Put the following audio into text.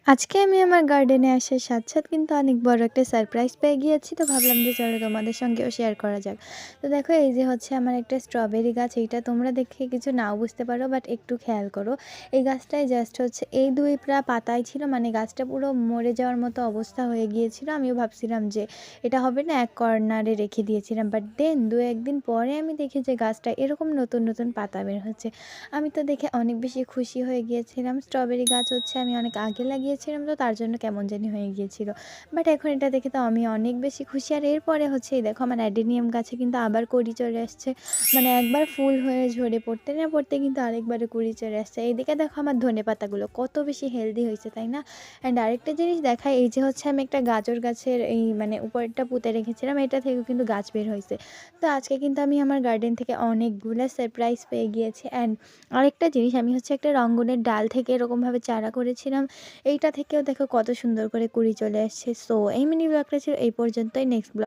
আজকে আমি আমার গার্ডেনে আসার সাথে কিন্তু অনেক বড় একটা সারপ্রাইজ পেয়ে গিয়েছি। তো ভাবলাম যে চলো তোমাদের সঙ্গেও শেয়ার করা যাক। তো দেখো এই যে হচ্ছে আমার একটা স্ট্রবেরি গাছ। এইটা তোমরা দেখে কিছু নাও বুঝতে পারো, বাট একটু খেয়াল করো। এই গাছটায় জাস্ট হচ্ছে এই ২ পাতাই ছিল, মানে গাছটা পুরো মরে যাওয়ার মতো অবস্থা হয়ে গিয়েছিল। আমিও ভাবছিলাম যে এটা হবে না, এক কর্নারে রেখে দিয়েছিলাম। বাট দেন ২-১ দিন পরে আমি দেখি যে গাছটা এরকম নতুন, নতুন পাতা বের হচ্ছে। আমি তো দেখে অনেক বেশি খুশি হয়ে গিয়েছিলাম। স্ট্রবেরি গাছ হচ্ছে আমি অনেক আগে লাগিয়েছিলাম, তো তার জন্য কেমন জানি হয়ে গিয়েছিল। বাট এখন এটা দেখে তো আমি অনেক বেশি খুশি। আর এরপরে হচ্ছে এই দেখো আমার অ্যাডেনিয়াম গাছে কিন্তু আবার কড়ি চলে আসছে। মানে একবার ফুল হয়ে ঝরে পড়তে না পড়তে কিন্তু আরেকবারে কুড়ি চলে আসছে। এইদিকে দেখো আমার ধনেপাতাগুলো কত বেশি হেলদি হয়েছে, তাই না? অ্যান্ড আরেকটা জিনিস দেখায়, এই যে হচ্ছে আমি একটা গাজর গাছের এই মানে উপরটা পুঁতে রেখেছিলাম, এটা থেকেও কিন্তু গাছ বের হয়েছে। তো আজকে কিন্তু আমি আমার গার্ডেন থেকে অনেকগুলা সারপ্রাইজ পেয়ে গিয়েছি। অ্যান্ড আরেকটা জিনিস, আমি হচ্ছে একটা রঙ্গনের ডাল থেকে এরকমভাবে চারা করেছিলাম। এইটা থেকেও দেখো কত সুন্দর করে কুড়ি চলে আসছে। সো এই মিনি ব্লগটা ছিল এই পর্যন্তই। Next blog